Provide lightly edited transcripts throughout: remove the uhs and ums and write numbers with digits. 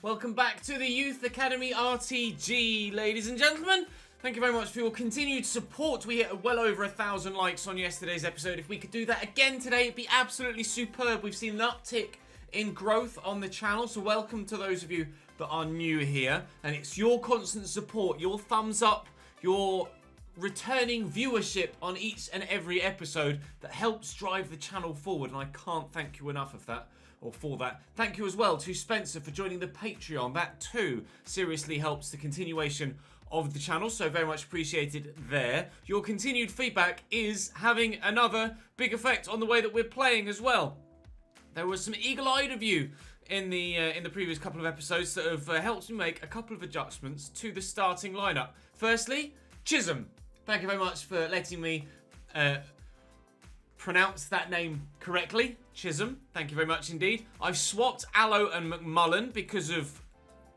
Welcome back to the Youth Academy RTG, ladies and gentlemen. Thank you very much for your continued support. We hit well over 1,000 likes on yesterday's episode. If we could do that again today, it'd be absolutely superb. We've seen an uptick in growth on the channel, so welcome to those of you that are new here. And it's your constant support, your thumbs up, your returning viewership on each and every episode that helps drive the channel forward, and I can't thank you enough of that. Or for that. Thank you as well to Spencer for joining the Patreon. That too seriously helps the continuation of the channel, so very much appreciated there. Your continued feedback is having another big effect on the way that we're playing as well. There was some eagle-eyed of you in the previous couple of episodes that have helped me make a couple of adjustments to the starting lineup. Firstly, Chisholm. Thank you very much for letting me pronounce that name correctly. Chisholm, thank you very much indeed. I've swapped Aloe and McMullen because of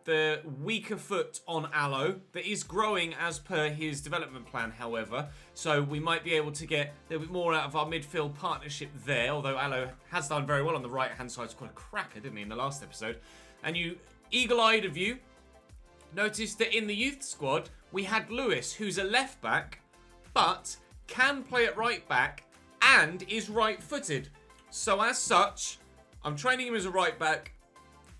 the weaker foot on Aloe that is growing as per his development plan, however. So we might be able to get a little bit more out of our midfield partnership there, although Aloe has done very well on the right-hand side. It's quite a cracker, didn't he, in the last episode? And you eagle-eyed of you noticed that in the youth squad, we had Lewis, who's a left-back, but can play at right-back and is right-footed. So as such, I'm training him as a right back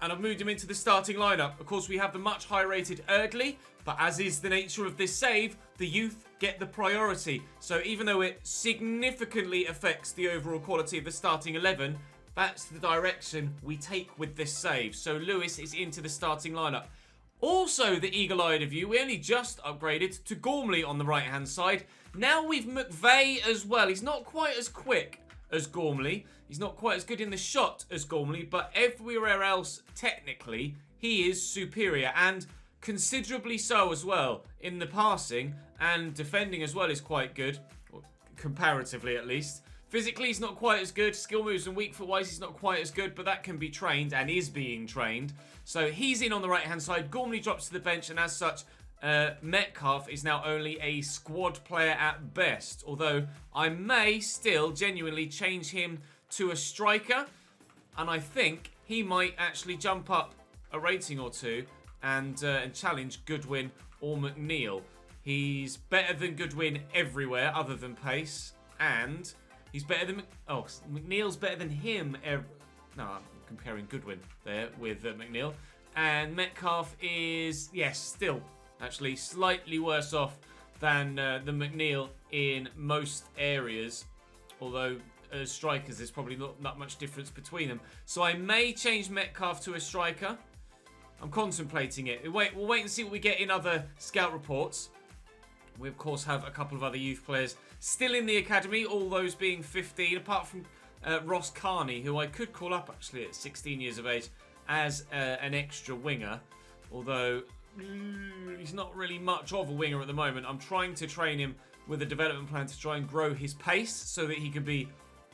and I've moved him into the starting lineup. Of course, we have the much higher rated Erdley, but as is the nature of this save, the youth get the priority. So even though it significantly affects the overall quality of the starting 11, that's the direction we take with this save. So Lewis is into the starting lineup. Also, the eagle-eyed of you, we only just upgraded to Gormley on the right-hand side. Now we've McVeigh as well. He's not quite as quick as Gormley. He's not quite as good in the shot as Gormley, but everywhere else, technically, he is superior, and considerably so as well. In the passing and defending as well is quite good, comparatively at least. Physically, he's not quite as good. Skill moves and weak foot-wise, he's not quite as good, but that can be trained and is being trained. So he's in on the right-hand side. Gormley drops to the bench, and as such, Metcalf is now only a squad player at best, although I may still genuinely change him to a striker, and I think he might actually jump up a rating or two and challenge Goodwin or McNeil. He's better than Goodwin everywhere other than pace, and he's better than McNeil's better than him. No, I'm comparing Goodwin there with McNeil, and Metcalf is still actually slightly worse off than McNeil in most areas, although as strikers there's probably not much difference between them. So I may change Metcalf to a striker. I'm contemplating it. We'll wait and see what we get in other scout reports. We of course have a couple of other youth players still in the academy, all those being 15, apart from Ross Carney, who I could call up actually at 16 years of age as an extra winger, although he's not really much of a winger at the moment. I'm trying to train him with a development plan to try and grow his pace so that he can be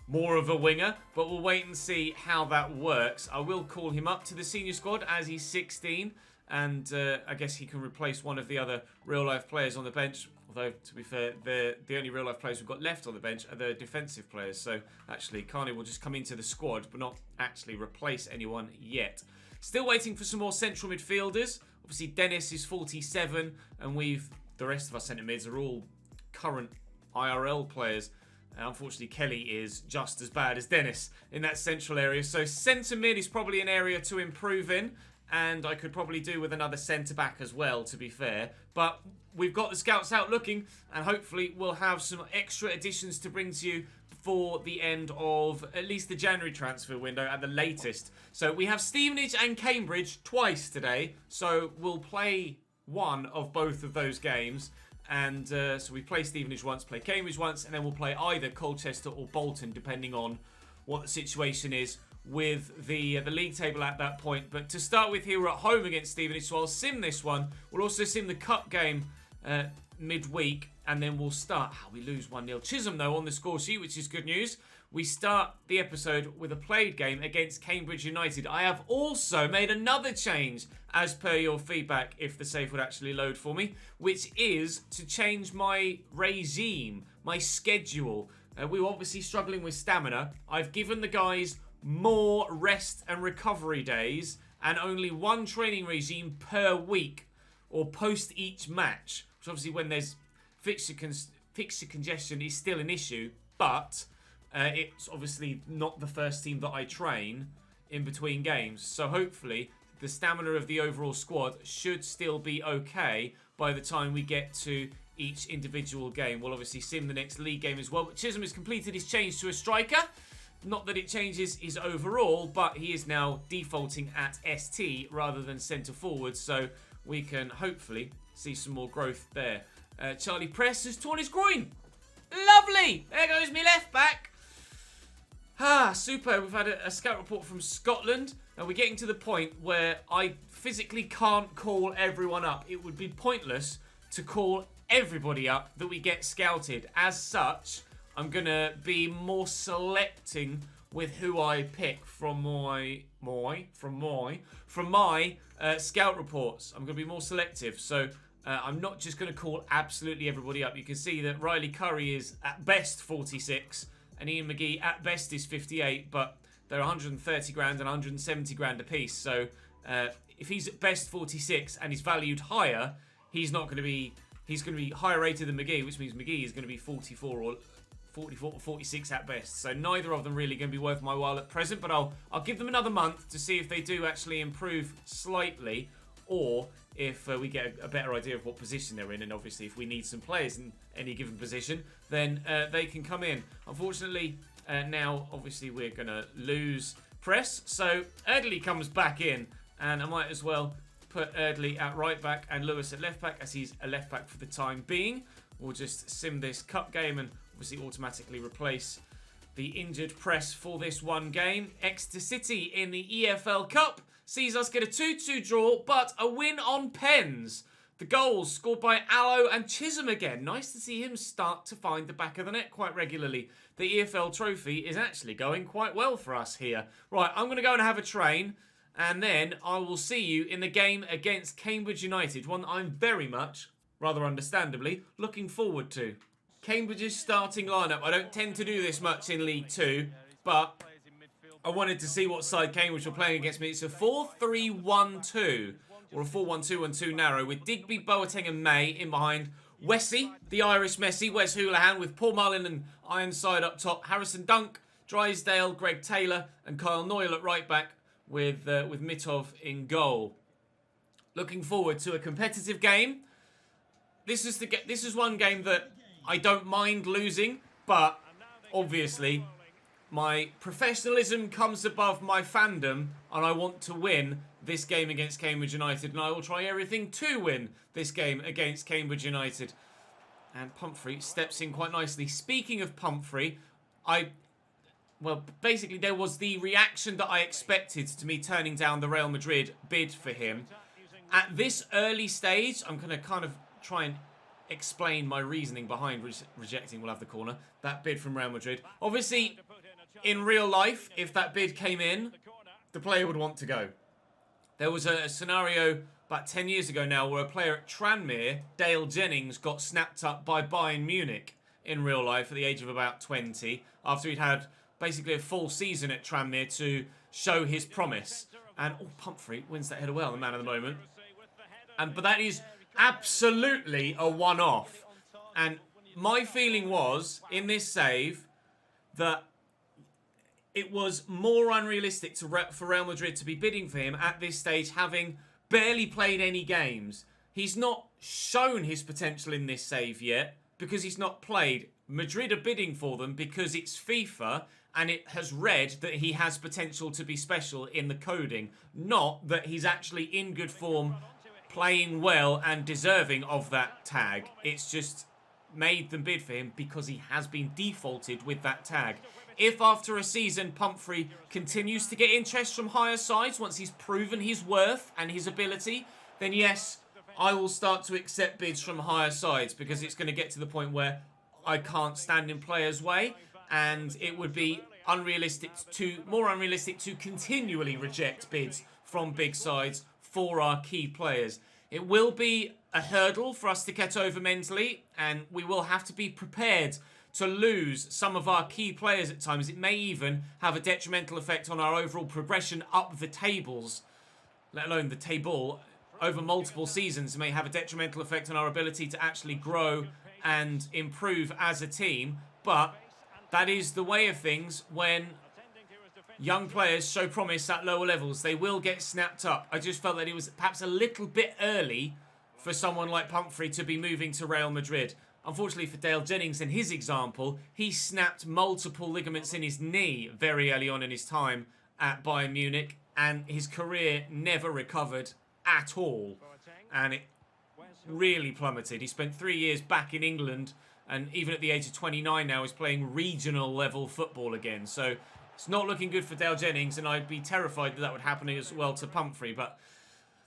more of a winger, but we'll wait and see how that works. I will call him up to the senior squad as he's 16, and I guess he can replace one of the other real-life players on the bench, although, to be fair, the only real-life players we've got left on the bench are the defensive players, so actually Carney will just come into the squad, but not actually replace anyone yet. Still waiting for some more central midfielders. Obviously, Dennis is 47, and the rest of our centre mids are all current IRL players. Unfortunately, Kelly is just as bad as Dennis in that central area. So centre mid is probably an area to improve in, and I could probably do with another centre back as well, to be fair. But we've got the scouts out looking, and hopefully we'll have some extra additions to bring to you for the end of at least the January transfer window at the latest. So we have Stevenage and Cambridge twice today, so we'll play one of both of those games. And so we play Stevenage once, play Cambridge once, and then we'll play either Colchester or Bolton, depending on what the situation is with the league table at that point. But to start with here, we're at home against Stevenage, so I'll sim this one. We'll also sim the cup game midweek, and then we'll start. We lose 1-0. Chisholm, though, on the score sheet, which is good news. We start the episode with a played game against Cambridge United. I have also made another change as per your feedback, if the save would actually load for me, which is to change my regime, my schedule. We were obviously struggling with stamina. I've given the guys more rest and recovery days and only one training regime per week or post each match. Which obviously when there's fixture congestion is still an issue, but it's obviously not the first team that I train in between games. So hopefully the stamina of the overall squad should still be okay by the time we get to each individual game. We'll obviously sim the next league game as well. But Chisholm has completed his change to a striker. Not that it changes his overall, but he is now defaulting at ST rather than centre forward. So we can hopefully see some more growth there. Charlie Press has torn his groin. Lovely. There goes me left back. Super. We've had a scout report from Scotland. And we're getting to the point where I physically can't call everyone up. It would be pointless to call everybody up that we get scouted. As such, I'm going to be more selecting with who I pick from my scout reports. I'm going to be more selective. So I'm not just going to call absolutely everybody up. You can see that Riley Curry is at best 46 and Ian McGee at best is 58, but they're 130 grand and 170 grand a piece. So if he's at best 46 and he's valued higher, he's going to be higher rated than McGee, which means McGee is going to be 44 or 46 at best. So neither of them really going to be worth my while at present, but I'll give them another month to see if they do actually improve slightly, or if we get a better idea of what position they're in. And obviously if we need some players in any given position, then they can come in. Unfortunately, now obviously we're going to lose Press, so Erdley comes back in, and I might as well put Erdley at right back and Lewis at left back, as he's a left back for the time being. We'll just sim this cup game and obviously automatically replace the injured Press for this one game. Exeter City in the EFL Cup sees us get a 2-2 draw, but a win on pens. The goals scored by Allo and Chisholm again. Nice to see him start to find the back of the net quite regularly. The EFL trophy is actually going quite well for us here. Right, I'm going to go and have a train, and then I will see you in the game against Cambridge United, one that I'm very much, rather understandably, looking forward to. Cambridge's starting lineup. I don't tend to do this much in League 2, but I wanted to see what side Cambridge were playing against me. It's a 4-3-1-2, or a 4-1-2-1-2 narrow, with Digby, Boateng and May in behind. Wessie, the Irish Messi, Wes Houlihan, with Paul Mullin and Ironside up top. Harrison Dunk, Drysdale, Greg Taylor and Kyle Noyle at right back, with Mitov in goal. Looking forward to a competitive game. This is one game that I don't mind losing, but obviously my professionalism comes above my fandom, and I want to win this game against Cambridge United, and I will try everything to win this game against Cambridge United. And Pumphrey steps in quite nicely. Speaking of Pumphrey, basically there was the reaction that I expected to me turning down the Real Madrid bid for him. At this early stage, I'm going to kind of try and explain my reasoning behind rejecting, we'll have the corner, that bid from Real Madrid. Obviously, in real life, if that bid came in, the player would want to go. There was a scenario about 10 years ago now where a player at Tranmere, Dale Jennings, got snapped up by Bayern Munich in real life at the age of about 20, after he'd had basically a full season at Tranmere to show his promise. And Pumphrey wins that header well, the man of the moment. But that is absolutely a one-off. And my feeling was, in this save, that it was more unrealistic for Real Madrid to be bidding for him at this stage, having barely played any games. He's not shown his potential in this save yet because he's not played. Madrid are bidding for them because it's FIFA and it has read that he has potential to be special in the coding, not that he's actually in good form, playing well and deserving of that tag. It's just made them bid for him because he has been defaulted with that tag. If after a season Pumphrey continues to get interest from higher sides once he's proven his worth and his ability, then yes, I will start to accept bids from higher sides, because it's going to get to the point where I can't stand in players' way, and it would be more unrealistic to continually reject bids from big sides for our key players. It will be a hurdle for us to get over mentally, and we will have to be prepared to lose some of our key players at times. It may even have a detrimental effect on our overall progression up the tables. let alone the table, over multiple seasons may have a detrimental effect on our ability to actually grow and improve as a team. But that is the way of things when young players show promise at lower levels. They will get snapped up. I just felt that it was perhaps a little bit early for someone like Pumphrey to be moving to Real Madrid. Unfortunately for Dale Jennings, in his example, he snapped multiple ligaments in his knee very early on in his time at Bayern Munich, and his career never recovered at all. And it really plummeted. He spent 3 years back in England, and even at the age of 29 now is playing regional level football again. So it's not looking good for Dale Jennings, and I'd be terrified that would happen as well to Pumphrey. But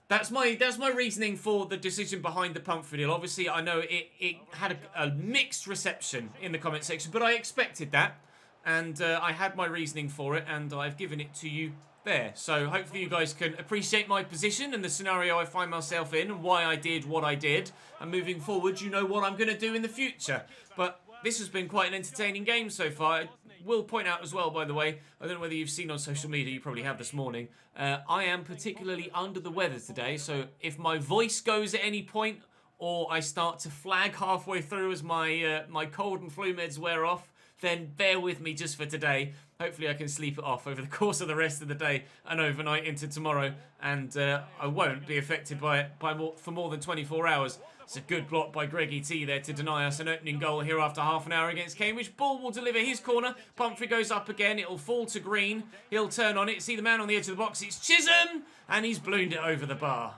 that's my reasoning for the decision behind the Pumphrey deal. Obviously, I know it had a mixed reception in the comment section, but I expected that, and I had my reasoning for it, and I've given it to you there. So hopefully you guys can appreciate my position and the scenario I find myself in, and why I did what I did. And moving forward, you know what I'm going to do in the future. But this has been quite an entertaining game so far. I will point out as well, by the way, I don't know whether you've seen on social media, you probably have this morning, I am particularly under the weather today, so if my voice goes at any point, or I start to flag halfway through as my cold and flu meds wear off, then bear with me just for today. Hopefully I can sleep it off over the course of the rest of the day and overnight into tomorrow, and I won't be affected by it for more than 24 hours. It's a good block by Greggy T there to deny us an opening goal here after half an hour against Cambridge. Ball will deliver his corner. Pumphrey goes up again. It'll fall to Green. He'll turn on it. See the man on the edge of the box. It's Chisholm, and he's ballooned it over the bar.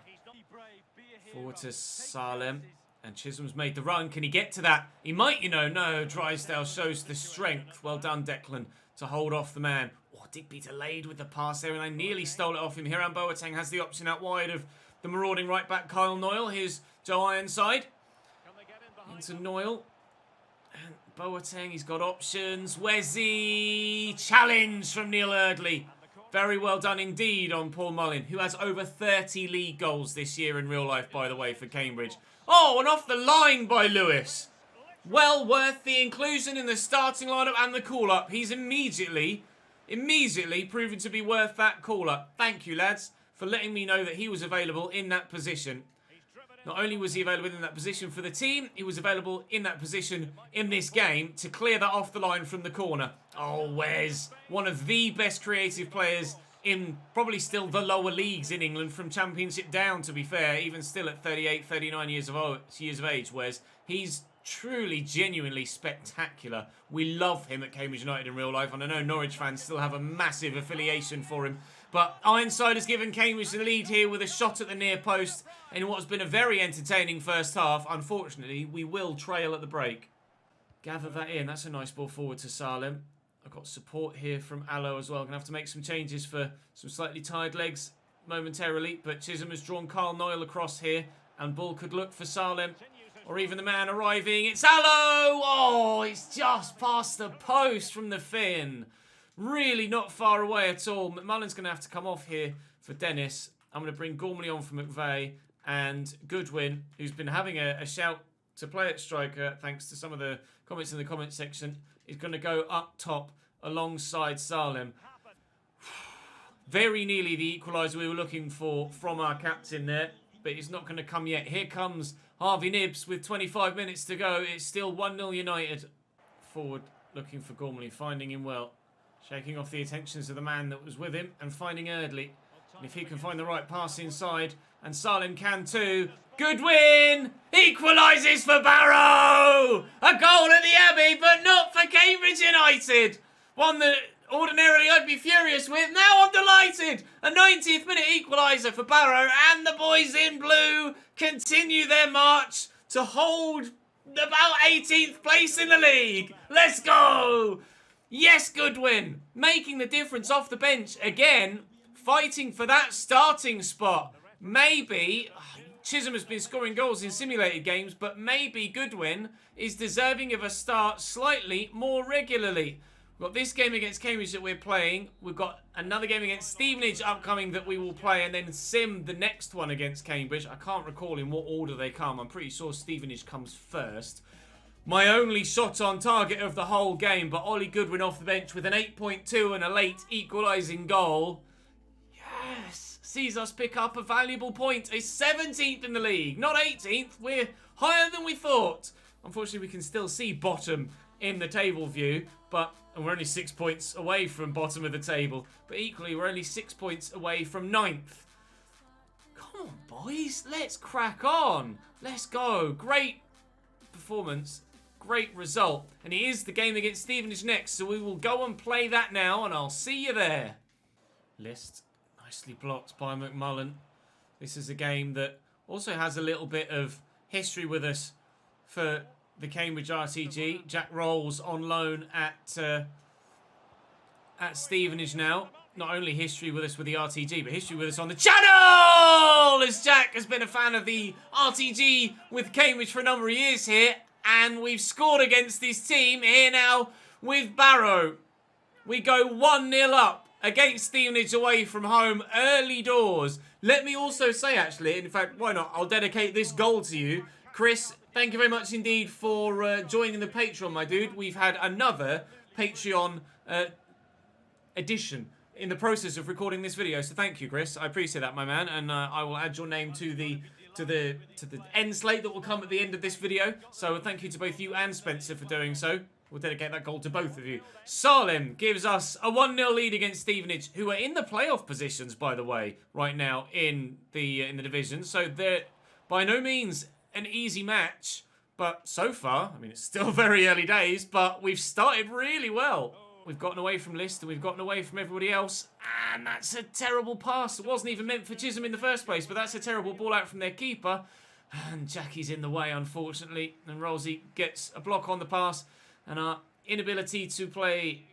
Forward to Salem. And Chisholm's made the run. Can he get to that? He might, you know. No, Drysdale shows the strength. Well done, Declan, to hold off the man. Oh, Digby delayed with the pass there, and I nearly stole it off him. Hiram Boateng has the option out wide of the marauding right back, Kyle Noyle. Here's Joe Ironside. Into Noyle. And Boateng, he's got options. Wezzy. Challenge from Neil Erdley. Very well done indeed on Paul Mullin, who has over 30 league goals this year in real life, by the way, for Cambridge. Oh, and off the line by Lewis. Well worth the inclusion in the starting lineup and the call-up. He's immediately proven to be worth that call-up. Thank you, lads, for letting me know that he was available in that position. Not only was he available in that position for the team, he was available in that position in this game to clear that off the line from the corner. Oh, Wes, one of the best creative players in probably still the lower leagues in England, from Championship down, to be fair, even still at 38, 39 years of age, Wes. He's truly, genuinely spectacular. We love him at Cambridge United in real life, and I know Norwich fans still have a massive affiliation for him. But Ironside has given Cambridge the lead here with a shot at the near post in what has been a very entertaining first half. Unfortunately, we will trail at the break. Gather that in. That's a nice ball forward to Salem. I've got support here from Allo as well. Going to have to make some changes for some slightly tired legs momentarily. But Chisholm has drawn Carl Noyle across here, and ball could look for Salem, or even the man arriving. It's Allo! Oh, it's just past the post from the fin. Really not far away at all. McMullen's going to have to come off here for Dennis. I'm going to bring Gormley on for McVeigh, and Goodwin, who's been having a shout to play at striker thanks to some of the comments in the comment section, is going to go up top alongside Salem. Very nearly the equaliser we were looking for from our captain there, but it's not going to come yet. Here comes Harvey Nibbs with 25 minutes to go. It's still 1-0 United. Forward looking for Gormley, finding him well. Shaking off the attentions of the man that was with him and finding Erdley. And if he can find the right pass inside, and Salem can too. Goodwin equalises for Barrow! A goal at the Abbey, but not for Cambridge United. One that ordinarily I'd be furious with. Now I'm delighted. A 90th minute equaliser for Barrow, and the boys in blue continue their march to hold about 18th place in the league. Let's go! Yes, Goodwin, making the difference off the bench again, fighting for that starting spot. Maybe Chisholm has been scoring goals in simulated games, but maybe Goodwin is deserving of a start slightly more regularly. We've got this game against Cambridge that we're playing. We've got another game against Stevenage upcoming that we will play, and then Sim, the next one against Cambridge. I can't recall in what order they come. I'm pretty sure Stevenage comes first. My only shot on target of the whole game, but Ollie Goodwin off the bench with an 8.2 and a late equalising goal. Yes, sees us pick up a valuable point. A 17th in the league, not 18th. We're higher than we thought. Unfortunately, we can still see bottom in the table view, and we're only 6 points away from bottom of the table. But equally, we're only 6 points away from 9th. Come on, boys. Let's crack on. Let's go. Great performance. Great result. And it is the game against Stevenage next, so we will go and play that now, and I'll see you there. List. Nicely blocked by McMullen. This is a game that also has a little bit of history with us for the Cambridge RTG. Jack Rolls on loan at Stevenage now. Not only history with us with the RTG, but history with us on the channel! As Jack has been a fan of the RTG with Cambridge for a number of years here. And we've scored against this team here now with Barrow. We go 1-0 up against Stevenage away from home early doors. Let me also say, actually, in fact, why not? I'll dedicate this goal to you. Chris, thank you very much indeed for joining the Patreon, my dude. We've had another Patreon edition in the process of recording this video. So thank you, Chris. I appreciate that, my man. And I will add your name to the end slate that will come at the end of this video. So thank you to both you and Spencer for doing so. We'll dedicate that goal to both of you. Salem gives us a 1-0 lead against Stevenage, who are in the playoff positions, by the way, right now in the division. So they're by no means an easy match. But so far, I mean, it's still very early days, but we've started really well. We've gotten away from List and we've gotten away from everybody else. And that's a terrible pass. It wasn't even meant for Chisholm in the first place, but that's a terrible ball out from their keeper. And Jackie's in the way, unfortunately. And Rolsey gets a block on the pass. And our inability to play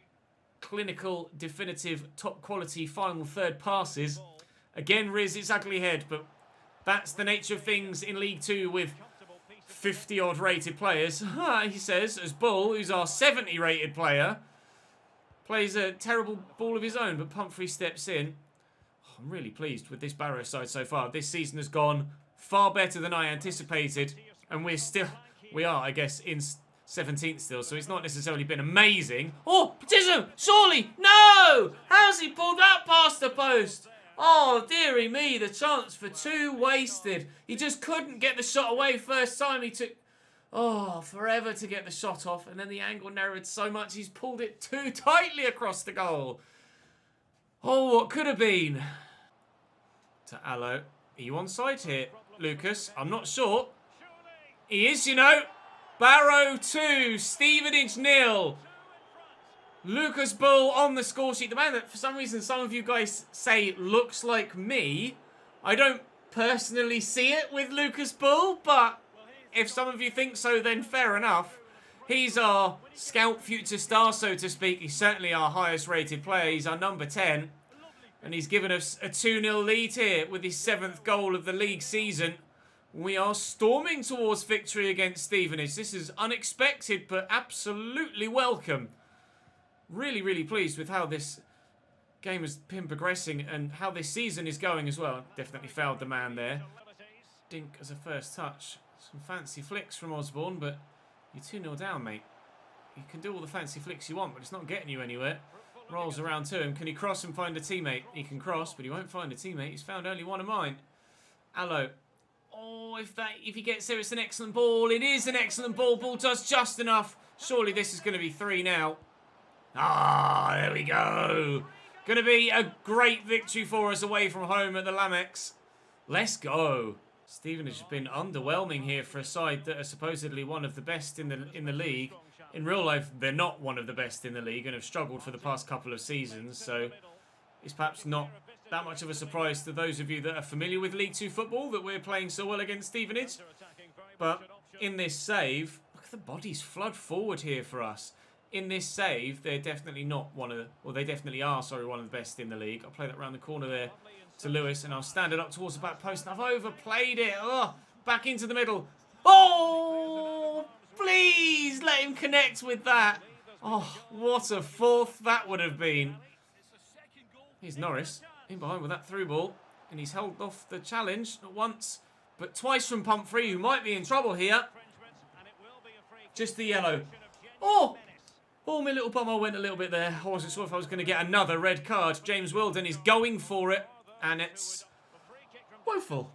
clinical, definitive, top-quality final third passes again rears its ugly head. But that's the nature of things in League 2 with 50-odd rated players. He says, as Bull, who's our 70-rated player, plays a terrible ball of his own, but Pumphrey steps in. Oh, I'm really pleased with this Barrow side so far. This season has gone far better than I anticipated, and we are, I guess, in 17th still, so it's not necessarily been amazing. Oh, Chisholm, surely, no! How's he pulled that past the post? Oh, dearie me, the chance for two wasted. He just couldn't get the shot away first time he took. Oh, forever to get the shot off, and then the angle narrowed so much he's pulled it too tightly across the goal. Oh, what could have been? To Allo. Are you onside here, Lucas? I'm not sure. He is, you know. Barrow 2, Stevenage 0. Lucas Bull on the score sheet. The man that, for some reason, some of you guys say looks like me. I don't personally see it with Lucas Bull, but if some of you think so, then fair enough. He's our scout future star, so to speak. He's certainly our highest rated player. He's our number 10. And he's given us a 2-0 lead here with his 7th goal of the league season. We are storming towards victory against Stevenage. This is unexpected, but absolutely welcome. Really, really pleased with how this game has been progressing and how this season is going as well. Definitely fouled the man there. Dink as a first touch. Some fancy flicks from Osborne, but you're 2-0 down, mate. You can do all the fancy flicks you want, but it's not getting you anywhere. Rolls around to him. Can he cross and find a teammate? He can cross, but he won't find a teammate. He's found only one of mine. Allo. Oh, if he gets there, it's an excellent ball. It is an excellent ball. Ball does just enough. Surely this is going to be 3 now. Ah, there we go. Going to be a great victory for us away from home at the Lamex. Let's go. Stevenage has been underwhelming here for a side that are supposedly one of the best in the league. In real life, they're not one of the best in the league and have struggled for the past couple of seasons. So it's perhaps not that much of a surprise to those of you that are familiar with League 2 football that we're playing so well against Stevenage. But in this save, look at the bodies flood forward here for us. In this save, they're definitely not one of the, well, they definitely are, sorry, one of the best in the league. I'll play that around the corner there to Lewis, and I'll stand it up towards the back post. And I've overplayed it. Oh, back into the middle. Oh, please let him connect with that. Oh, what a fourth that would have been. Here's Norris in behind with that through ball, and he's held off the challenge not once, but twice from Pumphrey, who might be in trouble here. Just the yellow. Oh! Oh, my little bum, I went a little bit there. I wasn't sure if I was going to get another red card. James Wilden is going for it. And it's woeful.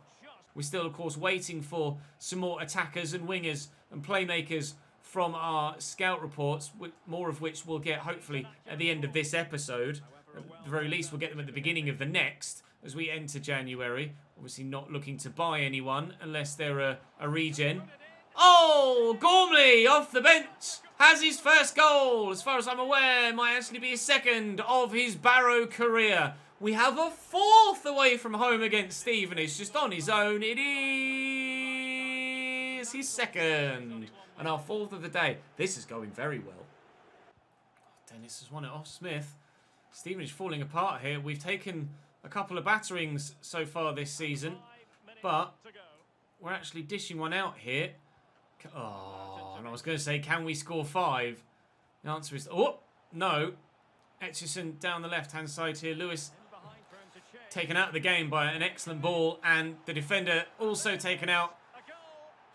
We're still, of course, waiting for some more attackers and wingers and playmakers from our scout reports, more of which we'll get, hopefully, at the end of this episode. At the very least, we'll get them at the beginning of the next, as we enter January. Obviously not looking to buy anyone, unless they're a regen. Oh, Gormley, off the bench, has his first goal. As far as I'm aware, might actually be his second of his Barrow career. We have a fourth away from home against Stevenage, just on his own. It is his second, and our fourth of the day. This is going very well. Dennis has won it off Smith. Stevenage falling apart here. We've taken a couple of batterings so far this season, but we're actually dishing one out here. Oh, and I was going to say, can we score 5? The answer is, oh, no. Etchison down the left-hand side here. Lewis taken out of the game by an excellent ball, and the defender also taken out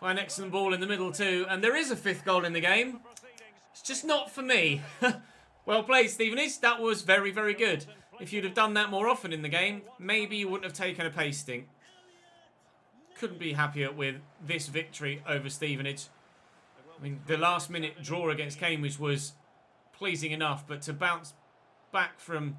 by an excellent ball in the middle too. And there is a 5th goal in the game. It's just not for me. Well played, Stevenage. That was very, very good. If you'd have done that more often in the game, maybe you wouldn't have taken a pasting. Couldn't be happier with this victory over Stevenage. I mean, the last-minute draw against Cambridge was pleasing enough, but to bounce back from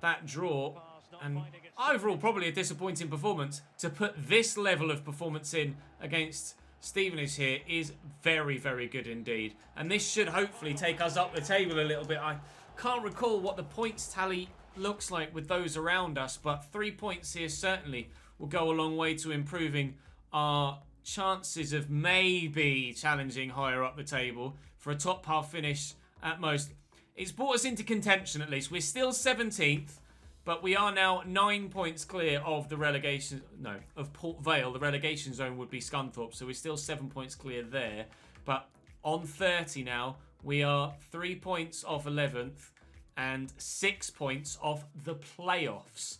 that draw, and overall probably a disappointing performance, to put this level of performance in against Stevenage here is very, very good indeed. And this should hopefully take us up the table a little bit. I can't recall what the points tally looks like with those around us, but 3 points here certainly will go a long way to improving our chances of maybe challenging higher up the table for a top half finish at most. It's brought us into contention at least. We're still 17th, but we are now 9 points clear of the relegation, no, of Port Vale. The relegation zone would be Scunthorpe, so we're still 7 points clear there. But on 30 now, we are 3 points off 11th and 6 points off the playoffs.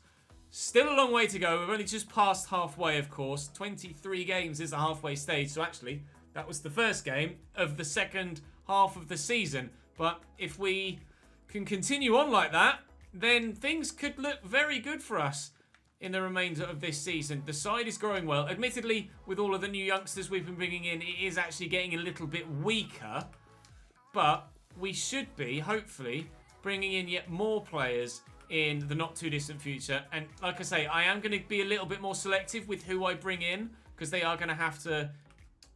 Still a long way to go. We've only just passed halfway, of course. 23 games is the halfway stage. So actually, that was the first game of the second half of the season. But if we can continue on like that, then things could look very good for us in the remainder of this season. The side is growing well. Admittedly, with all of the new youngsters we've been bringing in, it is actually getting a little bit weaker. But we should be, hopefully, bringing in yet more players in the not too distant future. And like I say, I am going to be a little bit more selective with who I bring in, because they are going to have to,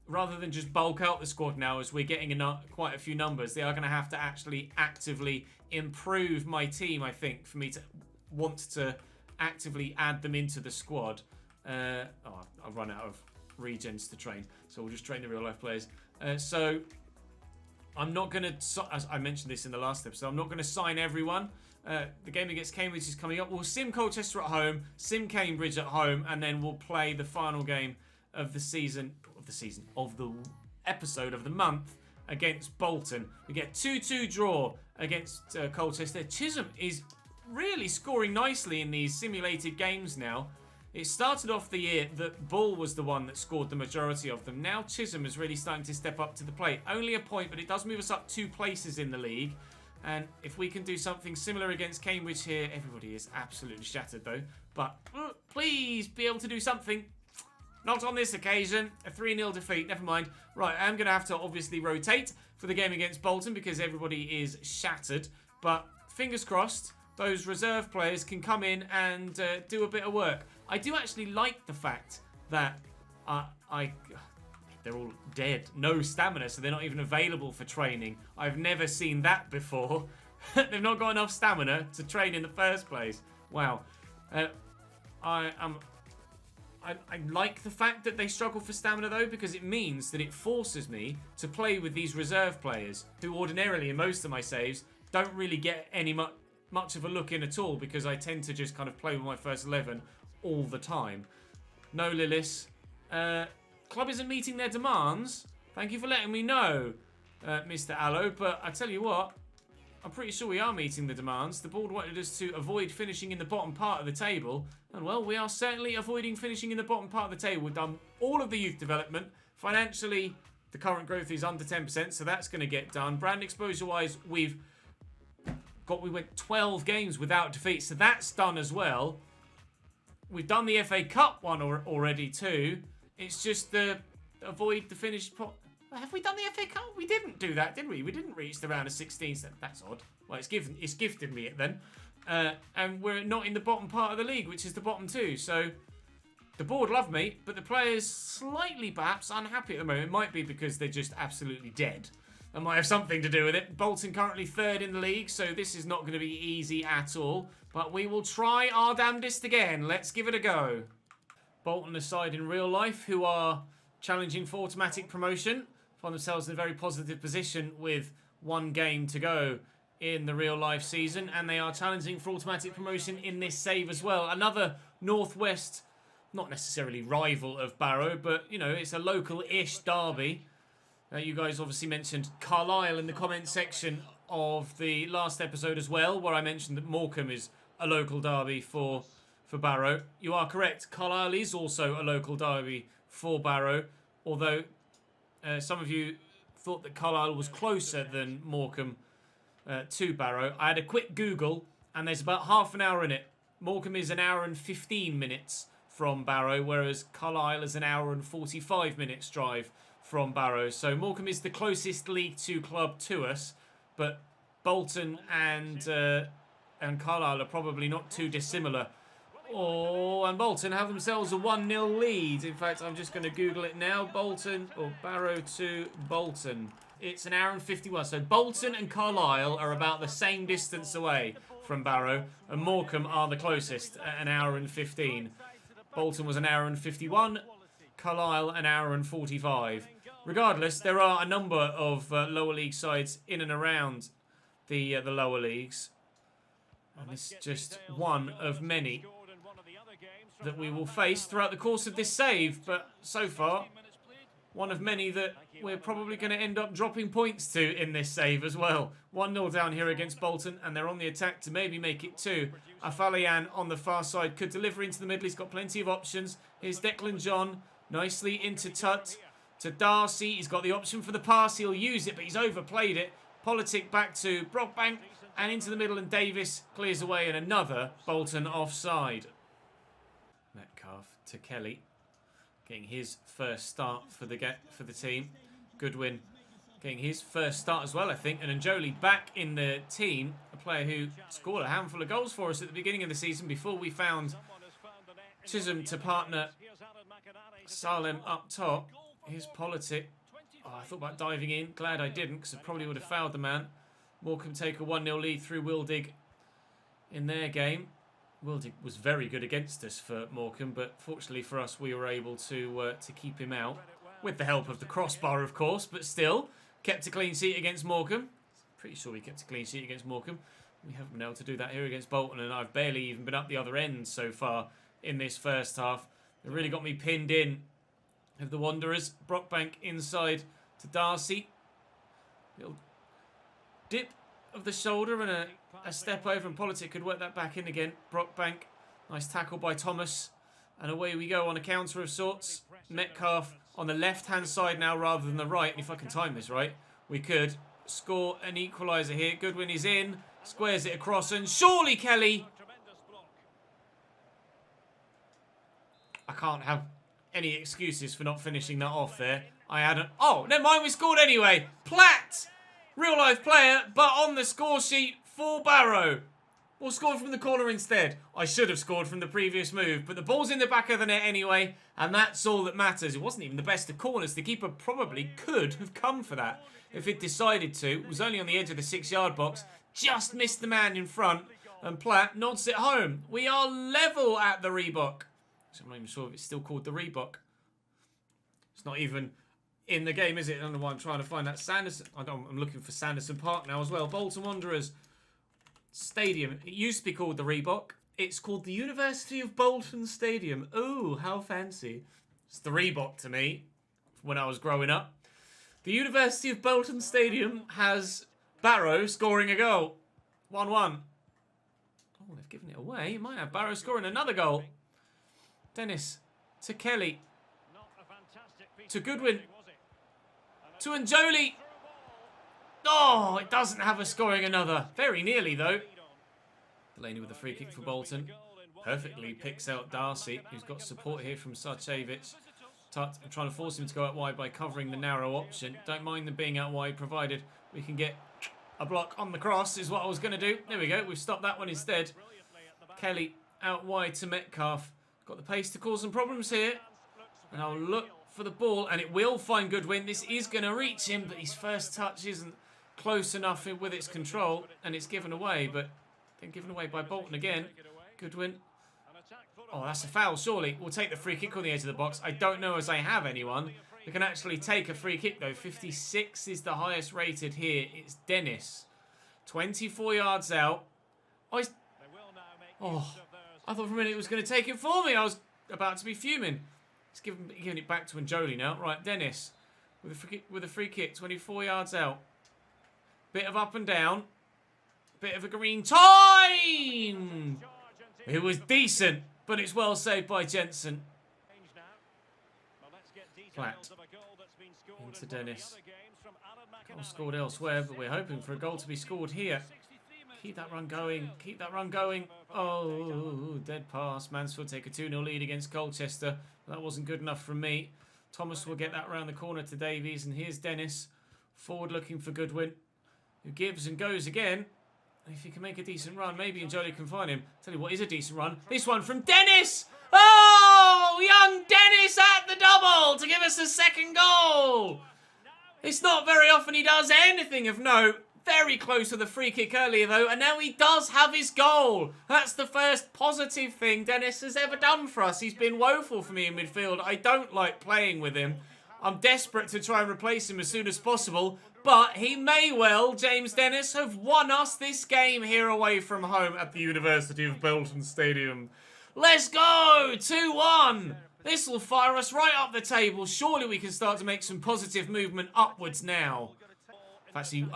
rather than just bulk out the squad now as we're getting quite a few numbers, they are going to have to actually actively improve my team, I think, for me to want to actively add them into the squad. I've run out of regens to train, so we'll just train the real life players. So I'm not going to, as I mentioned this in the last episode, I'm not going to sign everyone. The game against Cambridge is coming up. We'll sim Colchester at home, sim Cambridge at home, and then we'll play the final game of the episode of the month against Bolton. We get 2-2 draw against Colchester. Chisholm is really scoring nicely in these simulated games now. It started off the year that Bull was the one that scored the majority of them. Now Chisholm is really starting to step up to the plate. Only a point, but it does move us up 2 places in the league. And if we can do something similar against Cambridge here, everybody is absolutely shattered though. But please be able to do something. Not on this occasion. A 3-0 defeat. Never mind. Right, I'm going to have to obviously rotate for the game against Bolton because everybody is shattered. But fingers crossed, those reserve players can come in and do a bit of work. I do actually like the fact that they're all dead. No stamina, so they're not even available for training. I've never seen that before. They've not got enough stamina to train in the first place. Wow. I like the fact that they struggle for stamina though, because it means that it forces me to play with these reserve players who ordinarily in most of my saves don't really get any much of a look in at all, because I tend to just kind of play with my first 11 all the time. No Lillis. Club isn't meeting their demands. Thank you for letting me know, Mr. Allo, but I tell you what, I'm pretty sure we are meeting the demands. The board wanted us to avoid finishing in the bottom part of the table, and well, we are certainly avoiding finishing in the bottom part of the table. We've done all of the youth development. Financially, the current growth is under 10%, so that's going to get done. Brand exposure-wise, we went 12 games without defeat, so that's done as well. We've done the FA Cup one already too. It's just the avoid the finished pot. Have we done the FA Cup? We didn't do that, did we? We didn't reach the round of 16. So that's odd. Well, it's gifted me it then. And we're not in the bottom part of the league, which is the bottom two. So the board love me, but the players slightly perhaps unhappy at the moment. It might be because they're just absolutely dead. That might have something to do with it. Bolton currently third in the league, so this is not going to be easy at all. But we will try our damnedest again. Let's give it a go. Bolton aside in real life, who are challenging for automatic promotion, find themselves in a very positive position with one game to go in the real life season, and they are challenging for automatic promotion in this save as well. Another Northwest, not necessarily rival of Barrow, but you know, it's a local-ish derby. You guys obviously mentioned Carlisle in the comment section of the last episode as well, where I mentioned that Morecambe is a local derby for Barrow. You are correct. Carlisle is also a local derby for Barrow, although some of you thought that Carlisle was closer than Morecambe to Barrow. I had a quick Google, and there's about half an hour in it. Morecambe is an hour and 15 minutes from Barrow, whereas Carlisle is an hour and 45 minutes drive from Barrow. So Morecambe is the closest League Two club to us, but Bolton and Carlisle are probably not too dissimilar. Oh, and Bolton have themselves a 1-0 lead. In fact, I'm just going to Google it now. Bolton, or Barrow to Bolton. It's an hour and 51. So Bolton and Carlisle are about the same distance away from Barrow, and Morecambe are the closest at an hour and 15. Bolton was an hour and 51. Carlisle an hour and 45. Regardless, there are a number of lower league sides in and around the lower leagues. And this is just one of many that we will face throughout the course of this save. But so far, one of many that we're probably going to end up dropping points to in this save as well. 1-0 down here against Bolton, and they're on the attack to maybe make it 2. Afalian on the far side could deliver into the middle. He's got plenty of options. Here's Declan John, nicely into Tut, to Darcy. He's got the option for the pass. He'll use it, but he's overplayed it. Politic back to Brockbank, and into the middle, and Davis clears away, and another Bolton offside. Metcalf to Kelly, getting his first start for the team. Goodwin getting his first start as well, I think. And Njoli back in the team, a player who scored a handful of goals for us at the beginning of the season before we found Chisholm to partner Salem up top. Here's Politic. Oh, I thought about diving in. Glad I didn't, because I probably would have fouled the man. Morecambe take a 1-0 lead through Wildig in their game. Wildig was very good against us for Morecambe, but fortunately for us, we were able to keep him out. With the help of the crossbar, of course, but still, kept a clean sheet against Morecambe. Pretty sure we kept a clean sheet against Morecambe. We haven't been able to do that here against Bolton, and I've barely even been up the other end so far in this first half. It really got me pinned in of the Wanderers. Brockbank inside to Darcy. Little dip of the shoulder and a step over, and Politic could work that back in again. Brockbank, nice tackle by Thomas, and away we go on a counter of sorts. Metcalf on the left-hand side now rather than the right, and if I can time this right, we could score an equaliser here. Goodwin is in, squares it across, and surely Kelly... I can't have any excuses for not finishing that off there. I had a... Oh, never mind, we scored anyway. Platt! Real-life player, but on the score sheet for Barrow. We'll score from the corner instead. I should have scored from the previous move, but the ball's in the back of the net anyway, and that's all that matters. It wasn't even the best of corners. The keeper probably could have come for that if it decided to. It was only on the edge of the 6-yard box. Just missed the man in front, and Platt nods it home. We are level at the Reebok. So I'm not even sure if it's still called the Reebok. It's not even in the game, is it? I don't know why I'm trying to find that. Sanderson. I'm looking for Sanderson Park now as well. Bolton Wanderers Stadium. It used to be called the Reebok. It's called the University of Bolton Stadium. Ooh, how fancy. It's the Reebok to me when I was growing up. The University of Bolton Stadium has Barrow scoring a goal. 1-1. Oh, they've given it away. You might have Barrow scoring another goal. Dennis to Kelly. To Goodwin. To Njoli. Oh, it doesn't have us scoring another. Very nearly, though. Delaney with a free kick for Bolton. perfectly picks out Darcy, who's got support here from Sarcevic. I'm trying to force him to go out wide by covering the narrow option. Don't mind them being out wide, provided we can get a block on the cross, is what I was going to do. There we go. We've stopped that one instead. Kelly out wide to Metcalf. Got the pace to cause some problems here. And I'll look for the ball, and it will find Goodwin. This is going to reach him, but his first touch isn't close enough with its control, and it's given away, but then given away by Bolton again. Goodwin. Oh, that's a foul, surely. We'll take the free kick on the edge of the box. I don't know as I have anyone who can actually take a free kick, though. 56 is the highest rated here. It's Dennis. 24 yards out. I thought for a minute it was going to take it for me. I was about to be fuming. He's giving it back to Njoli now. Right, Dennis with a free kick. 24 yards out. Bit of up and down. Bit of a green time. It was decent, but it's well saved by Jensen. Flat. Into Dennis. Goal scored elsewhere, but we're hoping for a goal to be scored here. Keep that run going. Keep that run going. Oh, dead pass. Mansfield take a 2-0 lead against Colchester. That wasn't good enough from me. Thomas will get that round the corner to Davies. And here's Dennis. Forward looking for Goodwin, who gives and goes again. If he can make a decent run, maybe Njoli can find him. Tell you what is a decent run. This one from Dennis. Oh, young Dennis at the double to give us a second goal. It's not very often he does anything of note. Very close to the free kick earlier, though, and now he does have his goal. That's the first positive thing Dennis has ever done for us. He's been woeful for me in midfield. I don't like playing with him. I'm desperate to try and replace him as soon as possible, but he may well, James Dennis, have won us this game here away from home at the University of Bolton Stadium. Let's go! 2-1. This will fire us right up the table. Surely we can start to make some positive movement upwards now. Actually,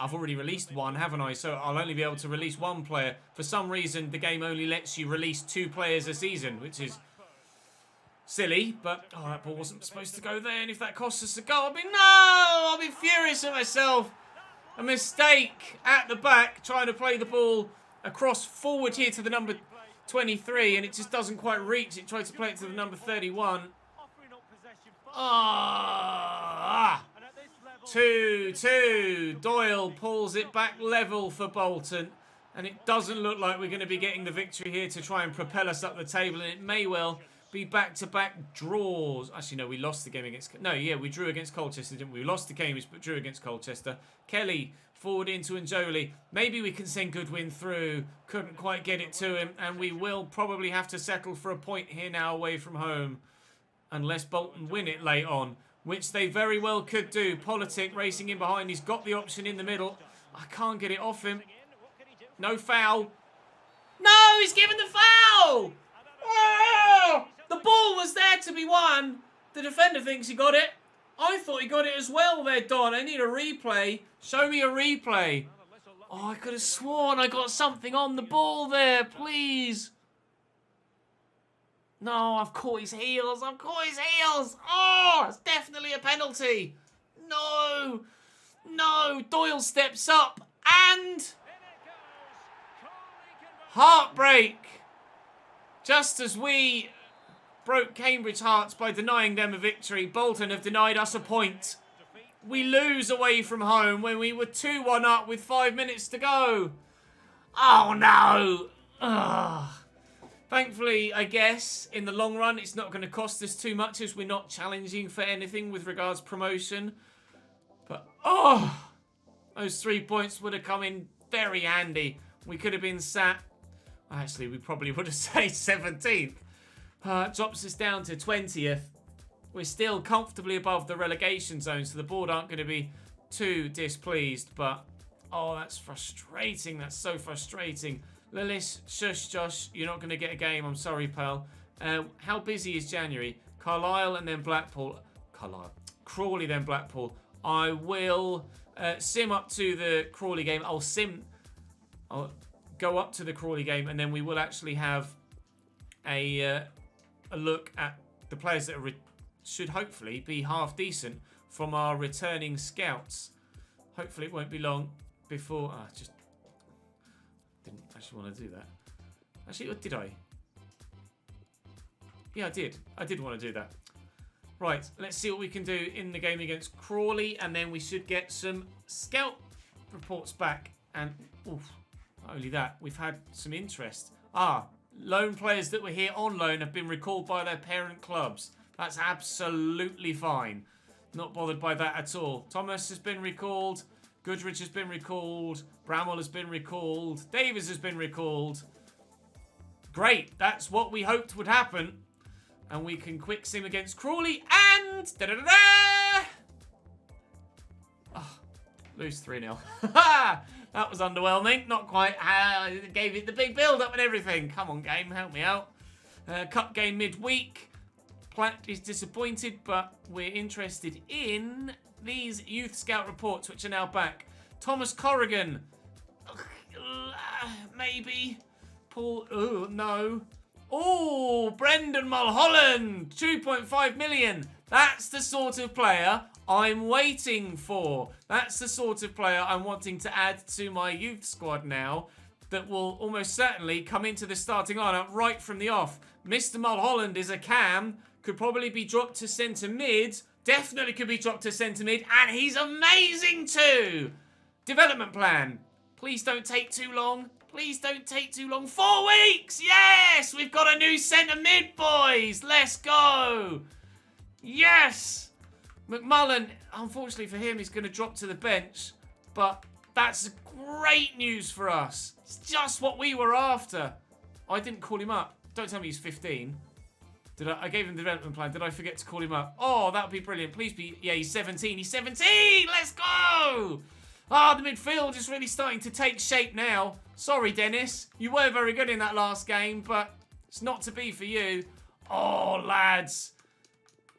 I've already released one, haven't I? So I'll only be able to release one player. For some reason, the game only lets you release 2 players a season, which is silly. But, oh, that ball wasn't supposed to go there. And if that costs us a goal, I'll be furious at myself. A mistake at the back, trying to play the ball across forward here to the number 23. And it just doesn't quite reach. It tried to play it to the number 31. 2-2. Doyle pulls it back level for Bolton. And it doesn't look like we're going to be getting the victory here to try and propel us up the table. And it may well be back-to-back draws. Actually, no, we lost the game against... No, yeah, we drew against Colchester, didn't we? We lost to Cambridge, but drew against Colchester. Kelly forward into Njoli. Maybe we can send Goodwin through. Couldn't quite get it to him. And we will probably have to settle for a point here now away from home. Unless Bolton win it late on, which they very well could do. Politic racing in behind. He's got the option in the middle. I can't get it off him. No foul. No, he's given the foul. Oh, the ball was there to be won. The defender thinks he got it. I thought he got it as well there, Don. I need a replay. Show me a replay. Oh, I could have sworn I got something on the ball there. Please. No, I've caught his heels. I've caught his heels. Oh, it's definitely a penalty. No. No. Doyle steps up and... heartbreak. Just as we broke Cambridge hearts by denying them a victory, Bolton have denied us a point. We lose away from home when we were 2-1 up with 5 minutes to go. Oh, no. Ugh. Thankfully, I guess, in the long run, it's not going to cost us too much as we're not challenging for anything with regards to promotion. But, oh, those 3 points would have come in very handy. We could have been sat, actually, we probably would have stayed 17th. Drops us down to 20th. We're still comfortably above the relegation zone, so the board aren't going to be too displeased. But, oh, that's frustrating. That's so frustrating. Lillis, shush, Josh, you're not going to get a game. I'm sorry, pal. How busy is January? Carlisle and then Blackpool. Crawley, then Blackpool. I will sim up to the Crawley game. I'll go up to the Crawley game, and then we will actually have a look at the players that should hopefully be half decent from our returning scouts. Hopefully it won't be long before... just didn't actually want to do that. Actually, what did I? Yeah, I did. I did want to do that. Right, let's see what we can do in the game against Crawley, and then we should get some scout reports back. And, oof, not only that, we've had some interest. Loan players that were here on loan have been recalled by their parent clubs. That's absolutely fine. Not bothered by that at all. Thomas has been recalled. Goodrich has been recalled. Bramwell has been recalled. Davies has been recalled. Great, that's what we hoped would happen. And we can quick sim against Crawley and... lose 3-0. That was underwhelming. Not quite. Gave it the big build-up and everything. Come on, game. Help me out. Cup game midweek. Platt is disappointed, but we're interested in these youth scout reports, which are now back. Thomas Corrigan. Maybe. Paul. Oh, no. Oh, Brendan Mulholland. 2.5 million. That's the sort of player I'm waiting for. That's the sort of player I'm wanting to add to my youth squad now that will almost certainly come into the starting lineup right from the off. Mr. Mulholland is a cam, could probably be dropped to centre mid, definitely could be dropped to centre mid, and he's amazing too. Development plan. Please don't take too long. Please don't take too long. 4 weeks! Yes! We've got a new centre mid, boys! Let's go! Yes! McMullen, unfortunately for him, he's going to drop to the bench. But that's great news for us. It's just what we were after. I didn't call him up. Don't tell me he's 15. I gave him the development plan. Did I forget to call him up? Oh, that would be brilliant. Please be... Yeah, he's 17. He's 17! Let's go! The midfield is really starting to take shape now. Sorry, Dennis. You were very good in that last game, but it's not to be for you. Oh, lads.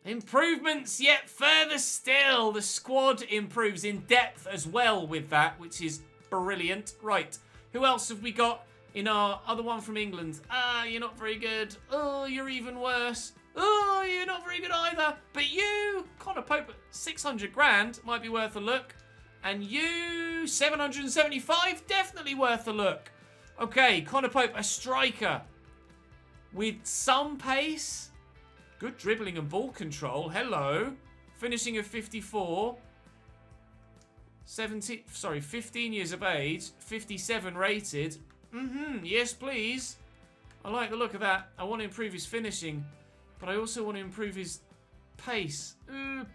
Improvements yet further still. The squad improves in depth as well with that, which is brilliant. Right, who else have we got in our other one from England? You're not very good. Oh, you're even worse. Oh, you're not very good either. But you, Connor Pope, 600 grand, might be worth a look. And you, 775, definitely worth a look. Okay, Connor Pope, a striker with some pace. Good dribbling and ball control. Hello. Finishing of 54. 15 years of age. 57 rated. Yes, please. I like the look of that. I want to improve his finishing, but I also want to improve his pace.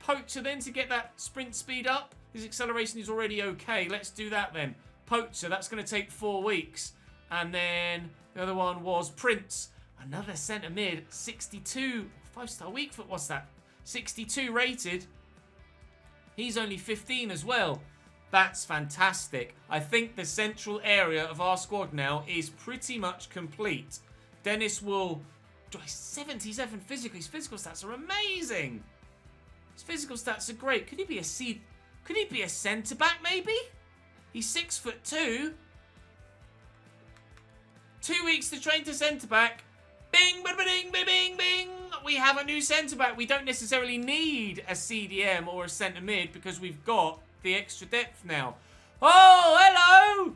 Poacher then to get that sprint speed up. His acceleration is already okay. Let's do that then. Poacher, that's going to take 4 weeks. And then the other one was Prince. Another centre mid. 62. 5-star weak foot. What's that? 62 rated. He's only 15 as well. That's fantastic. I think the central area of our squad now is pretty much complete. Dennis will... 77 physical. His physical stats are amazing. His physical stats are great. Could he be a seed... Could he be a centre-back, maybe? He's 6'2". 2 weeks to train to centre-back. Bing, bing, bing, bing, bing, bing. We have a new centre-back. We don't necessarily need a CDM or a centre-mid because we've got the extra depth now. Oh, hello!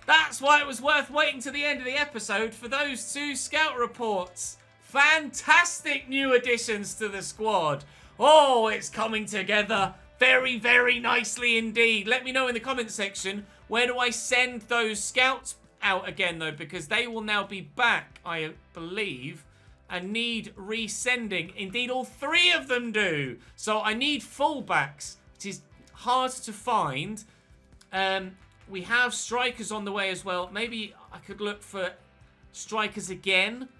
That's why it was worth waiting to the end of the episode for those 2 scout reports. Fantastic new additions to the squad. Oh, it's coming together. Very, very nicely indeed. Let me know in the comment section, where do I send those scouts out again, though? Because they will now be back, I believe, and need resending. Indeed, all 3 of them do. So I need fullbacks, which is hard to find. We have strikers on the way as well. Maybe I could look for strikers again,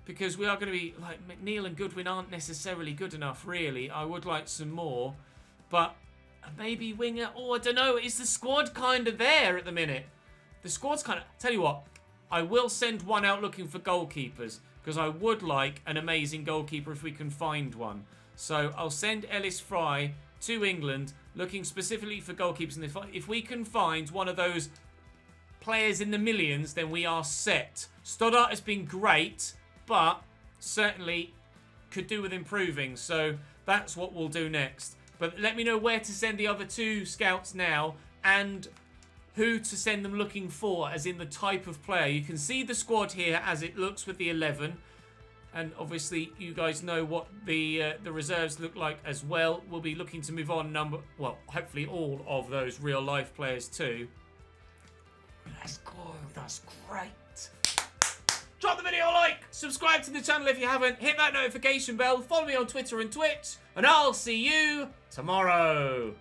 because we are going to be, like, McNeil and Goodwin aren't necessarily good enough, really. I would like some more. But maybe winger. Oh, I don't know. Is the squad kind of there at the minute? The squad's kind of... Tell you what. I will send one out looking for goalkeepers. Because I would like an amazing goalkeeper if we can find one. So I'll send Ellis Fry to England looking specifically for goalkeepers. And if we can find one of those players in the millions, then we are set. Stoddart has been great. But certainly could do with improving. So that's what we'll do next. But let me know where to send the other 2 scouts now and who to send them looking for, as in the type of player. You can see the squad here as it looks with the 11. And obviously, you guys know what the reserves look like as well. We'll be looking to move on hopefully all of those real-life players too. Let's go. That's great. Drop the video a like. Subscribe to the channel if you haven't. Hit that notification bell. Follow me on Twitter and Twitch. And I'll see you tomorrow.